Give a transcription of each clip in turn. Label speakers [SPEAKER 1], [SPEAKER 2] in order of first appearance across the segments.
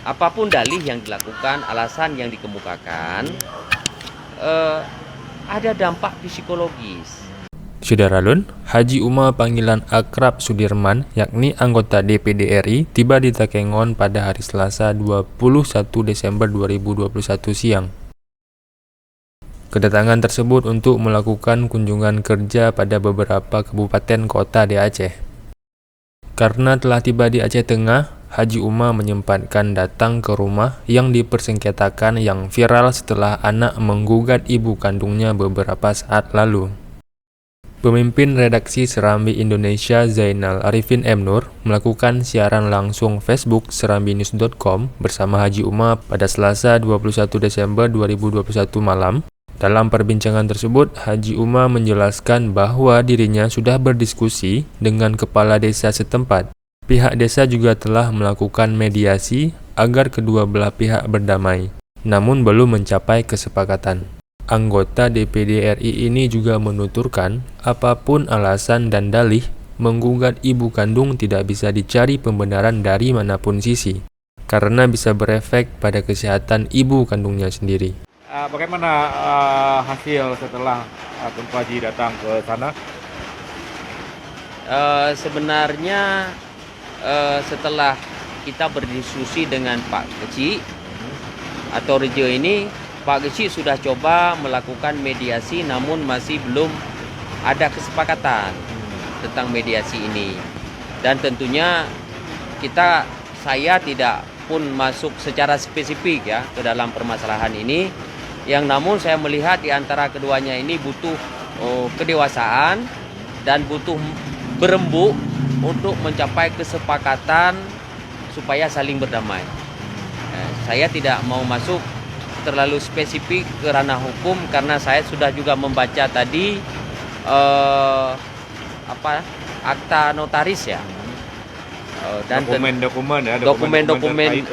[SPEAKER 1] apapun dalih yang dilakukan, alasan yang dikemukakan, ada dampak psikologis.
[SPEAKER 2] Syederalun, Haji Uma panggilan akrab Sudirman, yakni anggota DPD RI, tiba di Takengon pada hari Selasa 21 Desember 2021 siang. Kedatangan tersebut untuk melakukan kunjungan kerja pada beberapa kabupaten kota di Aceh. Karena telah tiba di Aceh Tengah, Haji Uma menyempatkan datang ke rumah yang dipersengketakan yang viral setelah anak menggugat ibu kandungnya beberapa saat lalu. Pemimpin redaksi Serambi Indonesia Zainal Arifin M. Nur melakukan siaran langsung Facebook serambinews.com bersama Haji Uma pada Selasa 21 Desember 2021 malam. Dalam perbincangan tersebut, Haji Uma menjelaskan bahwa dirinya sudah berdiskusi dengan kepala desa setempat. Pihak desa juga telah melakukan mediasi agar kedua belah pihak berdamai, namun belum mencapai kesepakatan. Anggota DPD RI ini juga menuturkan, apapun alasan dan dalih, menggugat ibu kandung tidak bisa dicari pembenaran dari manapun sisi, karena bisa berefek pada kesehatan ibu kandungnya sendiri.
[SPEAKER 3] Bagaimana hasil setelah Tunku Haji datang ke sana?
[SPEAKER 1] Sebenarnya setelah kita berdiskusi dengan Pak Kecik atau Rejo ini, Pak Kecik sudah coba melakukan mediasi, namun masih belum ada kesepakatan tentang mediasi ini. Dan tentunya saya tidak pun masuk secara spesifik ya ke dalam permasalahan ini. Yang namun saya melihat di antara keduanya ini butuh kedewasaan dan butuh berembuk untuk mencapai kesepakatan supaya saling berdamai. Saya tidak mau masuk terlalu spesifik ke ranah hukum karena saya sudah juga membaca tadi akta notaris ya, dan dokumen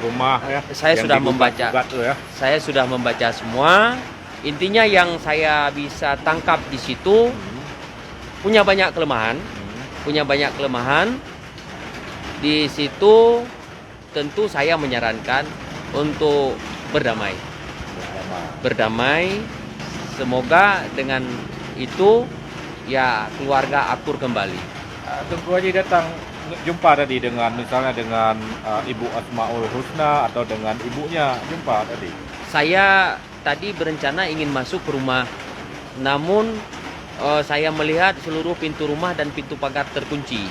[SPEAKER 3] rumah ya,
[SPEAKER 1] saya sudah membaca
[SPEAKER 3] ya.
[SPEAKER 1] Saya sudah membaca semua. Intinya yang saya bisa tangkap di situ punya banyak kelemahan di situ. Tentu saya menyarankan untuk berdamai. Semoga dengan itu ya keluarga akur kembali.
[SPEAKER 3] Tunku Haji datang jumpa tadi dengan misalnya dengan Ibu Asmaul Husna atau dengan ibunya jumpa tadi.
[SPEAKER 1] Saya tadi berencana ingin masuk ke rumah, namun saya melihat seluruh pintu rumah dan pintu pagar terkunci.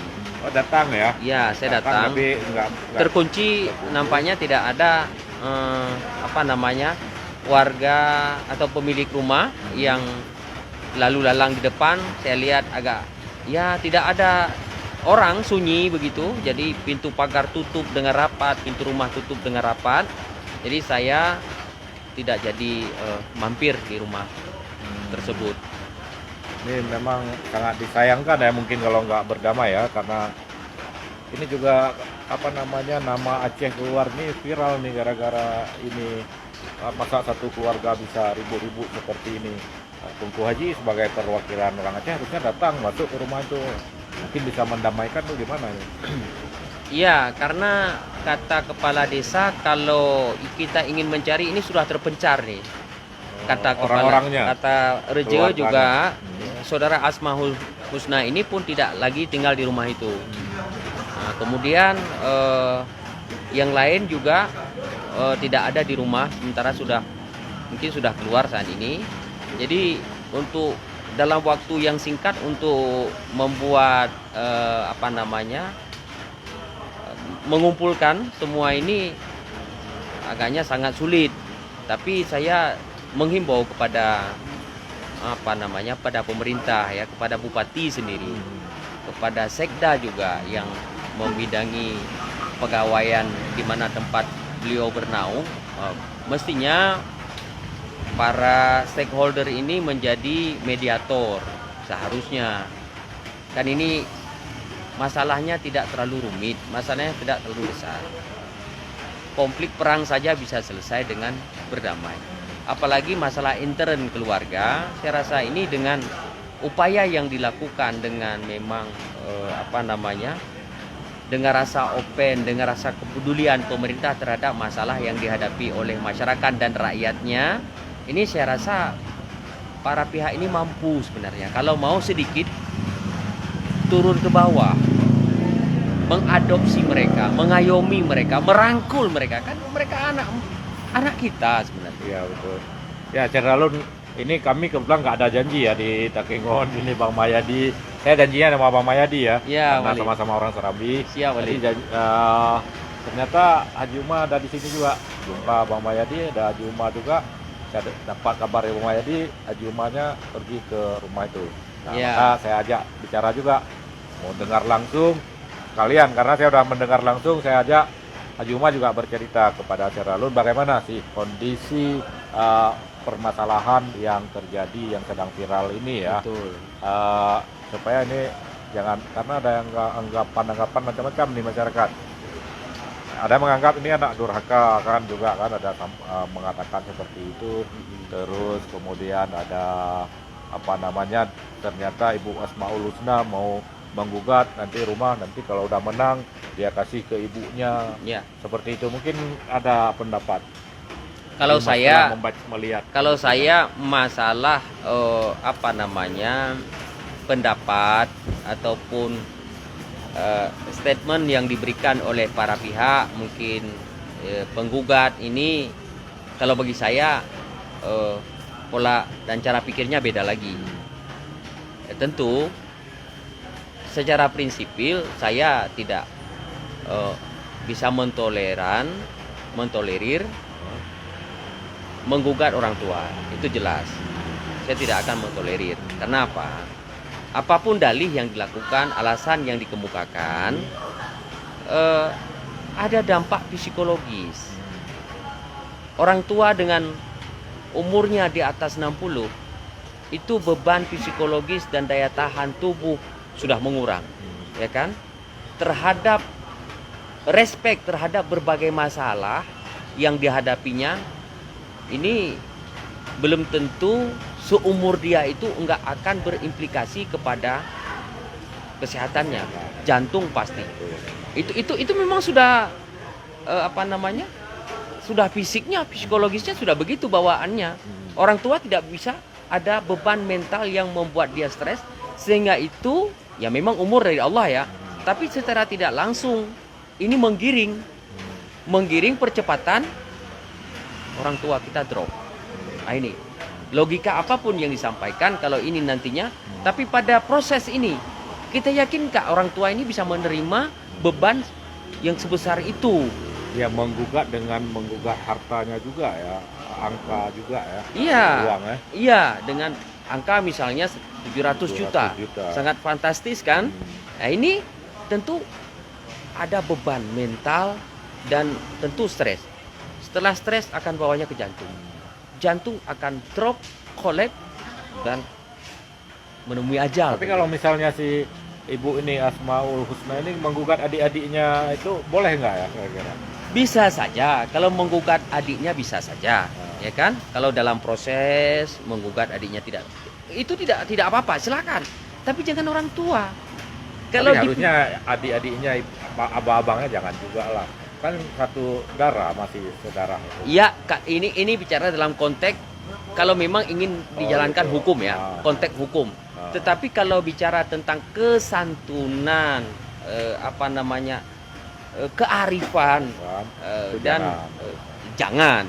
[SPEAKER 3] Oh, datang ya?
[SPEAKER 1] Ya, saya datang.
[SPEAKER 3] Tapi enggak
[SPEAKER 1] terkunci, nampaknya tidak ada warga atau pemilik rumah yang lalu lalang di depan. Saya lihat agak tidak ada orang, sunyi begitu. Jadi pintu pagar tutup dengan rapat, pintu rumah tutup dengan rapat. Jadi saya tidak jadi mampir di rumah tersebut.
[SPEAKER 3] Ini memang sangat disayangkan ya, mungkin kalau nggak berdamai ya, karena ini juga nama Aceh keluar nih viral nih gara-gara ini. Masa satu keluarga bisa ribut-ribut seperti ini. Tunku Haji sebagai perwakilan orang Aceh harusnya datang masuk ke rumah itu, mungkin bisa mendamaikan tuh gimana nih?
[SPEAKER 1] Iya, karena kata kepala desa kalau kita ingin mencari ini sudah terpencar nih. Kata
[SPEAKER 3] orang-orangnya,
[SPEAKER 1] kata Rejo juga, saudara Asmaul Husna ini pun tidak lagi tinggal di rumah itu. Nah, kemudian yang lain juga tidak ada di rumah, sementara mungkin sudah keluar saat ini. Jadi untuk dalam waktu yang singkat untuk membuat mengumpulkan semua ini agaknya sangat sulit. Tapi saya menghimbau kepada pada pemerintah ya, kepada bupati sendiri, kepada sekda juga yang membidangi pegawaian di mana tempat beliau bernaung, mestinya para stakeholder ini menjadi mediator seharusnya. Kan ini masalahnya tidak terlalu rumit, masalahnya tidak terlalu besar. Konflik perang saja bisa selesai dengan berdamai. Apalagi masalah intern keluarga, saya rasa ini dengan upaya yang dilakukan dengan memang dengan rasa open, dengan rasa kepedulian pemerintah terhadap masalah yang dihadapi oleh masyarakat dan rakyatnya, ini saya rasa para pihak ini mampu sebenarnya. Kalau mau sedikit turun ke bawah, mengadopsi mereka, mengayomi mereka, merangkul mereka. Kan mereka anak kita sebenarnya.
[SPEAKER 3] Iya betul. Ya Ceralun, ini kami kebetulan nggak ada janji ya di Takengon ini Bang Mayadi. Saya janjinya sama Bang Mayadi ya.
[SPEAKER 1] Ya,
[SPEAKER 3] Karena
[SPEAKER 1] Wali.
[SPEAKER 3] sama-sama orang Serambi.
[SPEAKER 1] Siap, Wali.
[SPEAKER 3] Jadi ternyata Haji Uma ada di sini juga. Jumpa Bang Mayadi, ada Haji Uma juga. Saya dapat kabar dari Bang Mayadi, Haji Umanya pergi ke rumah itu. Nah,
[SPEAKER 1] Ya.
[SPEAKER 3] maka saya ajak bicara juga. Mau dengar langsung kalian, karena saya udah mendengar langsung, saya ajak Haji Uma juga bercerita kepada Ceralun bagaimana sih kondisi permasalahan yang terjadi yang sedang viral ini ya.
[SPEAKER 1] Betul.
[SPEAKER 3] Supaya ini jangan, karena ada yang anggapan macam-macam di masyarakat. Ada yang menganggap ini anak durhaka kan juga kan, ada mengatakan seperti itu. Terus kemudian ada apa namanya, ternyata Ibu Asmaul Husna mau menggugat nanti rumah, nanti kalau udah menang dia kasih ke ibunya.
[SPEAKER 1] Ya.
[SPEAKER 3] Seperti itu mungkin ada pendapat.
[SPEAKER 1] Kalau
[SPEAKER 3] Jadi
[SPEAKER 1] saya
[SPEAKER 3] melihat.
[SPEAKER 1] Kalau saya masalah apa namanya, pendapat ataupun statement yang diberikan oleh para pihak, mungkin penggugat ini, kalau bagi saya pola dan cara pikirnya beda lagi. Tentu secara prinsipil saya tidak bisa mentolerir menggugat orang tua, itu jelas. Saya tidak akan mentolerir. Karena apa? Apapun dalih yang dilakukan, alasan yang dikemukakan, ada dampak psikologis. Orang tua dengan umurnya di atas 60, itu beban psikologis dan daya tahan tubuh sudah mengurang, ya kan? Terhadap respek terhadap berbagai masalah yang dihadapinya, ini belum tentu seumur dia itu enggak akan berimplikasi kepada kesehatannya. Jantung pasti. Itu memang sudah apa namanya? Sudah fisiknya, psikologisnya sudah begitu bawaannya. Orang tua tidak bisa ada beban mental yang membuat dia stres, sehingga itu ya memang umur dari Allah ya. Tapi secara tidak langsung ini menggiring percepatan orang tua kita drop. Nah, ini logika apapun yang disampaikan kalau ini nantinya, tapi pada proses ini kita yakinkah orang tua ini bisa menerima beban yang sebesar itu?
[SPEAKER 3] Ya menggugat dengan menggugat hartanya juga ya, angka juga ya.
[SPEAKER 1] Iya.
[SPEAKER 3] Uang ya.
[SPEAKER 1] Iya, dengan angka misalnya 700 juta. Sangat fantastis kan? Nah, ini tentu ada beban mental dan tentu stres. Setelah stres akan bawanya ke jantung. Jantung akan drop, collapse, dan menemui ajal.
[SPEAKER 3] Tapi kalau misalnya si ibu ini Asmaul Husna ini menggugat adik-adiknya, itu boleh nggak ya kira-kira?
[SPEAKER 1] Bisa saja, kalau menggugat adiknya bisa saja, ya kan? Kalau dalam proses menggugat adiknya itu tidak apa-apa, silakan. Tapi jangan orang tua.
[SPEAKER 3] Tapi harusnya adik-adiknya, abang-abangnya jangan juga lah. Kan satu darah, masih saudara.
[SPEAKER 1] Iya, ini bicara dalam konteks kalau memang ingin dijalankan
[SPEAKER 3] gitu.
[SPEAKER 1] hukum ya, konteks hukum. Tetapi kalau bicara tentang kesantunan, apa namanya, kearifan, dan jangan.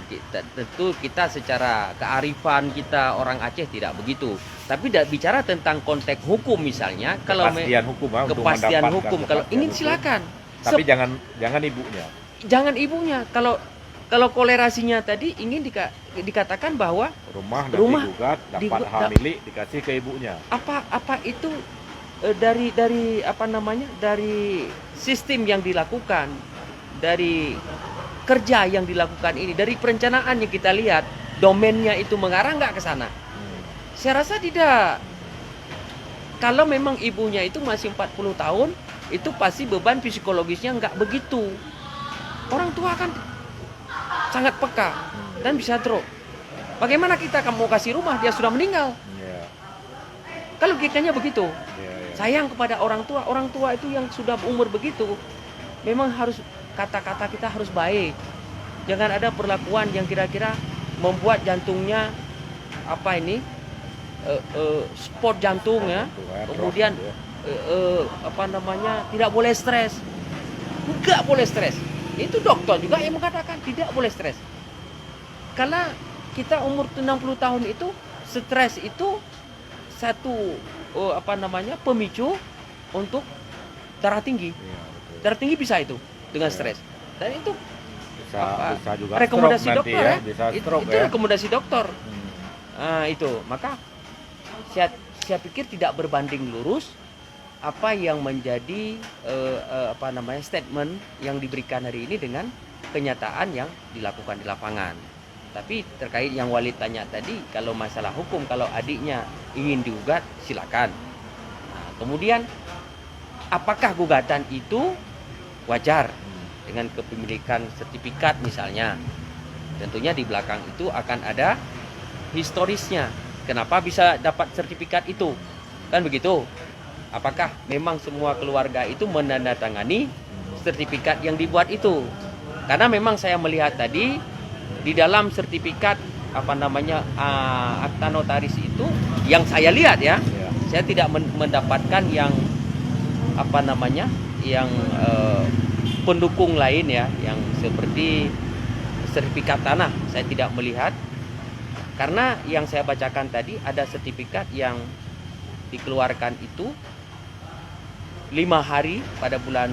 [SPEAKER 1] Tentu kita secara kearifan kita orang Aceh tidak begitu. Tapi bicara tentang konteks hukum misalnya, kalau kepastian hukum, kalau ingin silakan.
[SPEAKER 3] Tapi jangan ibunya.
[SPEAKER 1] Jangan ibunya. Kalau kolerasinya tadi ingin dikatakan bahwa rumah
[SPEAKER 3] digugat, dapat hak milik dikasih ke ibunya.
[SPEAKER 1] Apa itu dari apa namanya, dari sistem yang dilakukan, dari kerja yang dilakukan ini, dari perencanaan yang kita lihat, domainnya itu mengarah nggak ke sana? Saya rasa tidak. Kalau memang ibunya itu masih 40 tahun, itu pasti beban psikologisnya nggak begitu. Orang tua kan sangat peka dan bisa drop. Bagaimana kita mau kasih rumah, dia sudah meninggal? Kalau logikanya begitu. Sayang kepada orang tua itu yang sudah umur begitu, memang harus kata-kata kita harus baik. Jangan ada perlakuan yang kira-kira membuat jantungnya spot jantung ya. Kemudian tidak boleh stres. Enggak boleh stres. Itu dokter juga yang mengatakan tidak boleh stres. Karena kita umur 60 tahun itu stres itu satu pemicu untuk darah tinggi.
[SPEAKER 3] Iya, betul.
[SPEAKER 1] Darah tinggi bisa itu dengan
[SPEAKER 3] Iya.
[SPEAKER 1] stres. Dan itu
[SPEAKER 3] Bisa juga
[SPEAKER 1] rekomendasi
[SPEAKER 3] stroke nanti
[SPEAKER 1] dokter
[SPEAKER 3] ya,
[SPEAKER 1] ya.
[SPEAKER 3] bisa
[SPEAKER 1] Itu
[SPEAKER 3] stroke ya.
[SPEAKER 1] rekomendasi dokter.
[SPEAKER 3] Hmm.
[SPEAKER 1] Nah, itu. Maka saya pikir tidak berbanding lurus apa yang menjadi statement yang diberikan hari ini dengan kenyataan yang dilakukan di lapangan. Tapi terkait yang Walid tanya tadi, kalau masalah hukum, kalau adiknya ingin digugat, silakan. Nah, kemudian apakah gugatan itu wajar dengan kepemilikan sertifikat misalnya? Tentunya di belakang itu akan ada historisnya. Kenapa bisa dapat sertifikat itu? Kan begitu. Apakah memang semua keluarga itu menandatangani sertifikat yang dibuat itu? Karena memang saya melihat tadi di dalam sertifikat akta notaris itu yang saya lihat ya,
[SPEAKER 3] Iya.
[SPEAKER 1] saya tidak mendapatkan yang pendukung lain ya, yang seperti sertifikat tanah saya tidak melihat. Karena yang saya bacakan tadi ada sertifikat yang dikeluarkan itu 5 hari pada bulan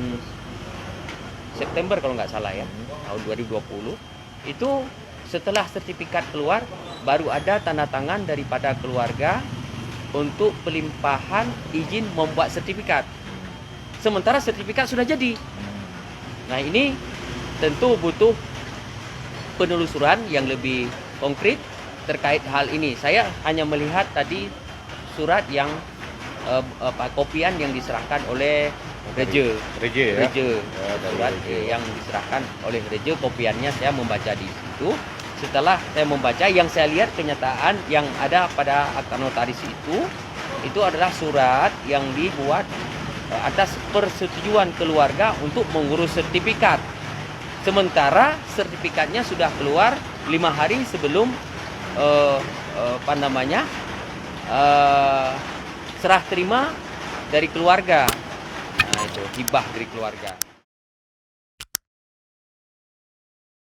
[SPEAKER 1] September kalau nggak salah ya, tahun 2020. Itu setelah sertifikat keluar baru ada tanda tangan daripada keluarga untuk pelimpahan izin membuat sertifikat. Sementara sertifikat sudah jadi. Nah, ini tentu butuh penelusuran yang lebih konkret terkait hal ini. Saya hanya melihat tadi surat yang kopian yang diserahkan oleh Reja.
[SPEAKER 3] Reja ya.
[SPEAKER 1] Reja.
[SPEAKER 3] Ya, dari
[SPEAKER 1] Surat
[SPEAKER 3] Reja.
[SPEAKER 1] yang diserahkan oleh Reja, kopiannya saya membaca di situ. Setelah saya membaca, yang saya lihat kenyataan yang ada pada akta notaris itu adalah surat yang dibuat atas persetujuan keluarga untuk mengurus sertifikat. Sementara sertifikatnya sudah keluar 5 hari sebelum serah terima dari keluarga. Nah, itu hibah dari keluarga.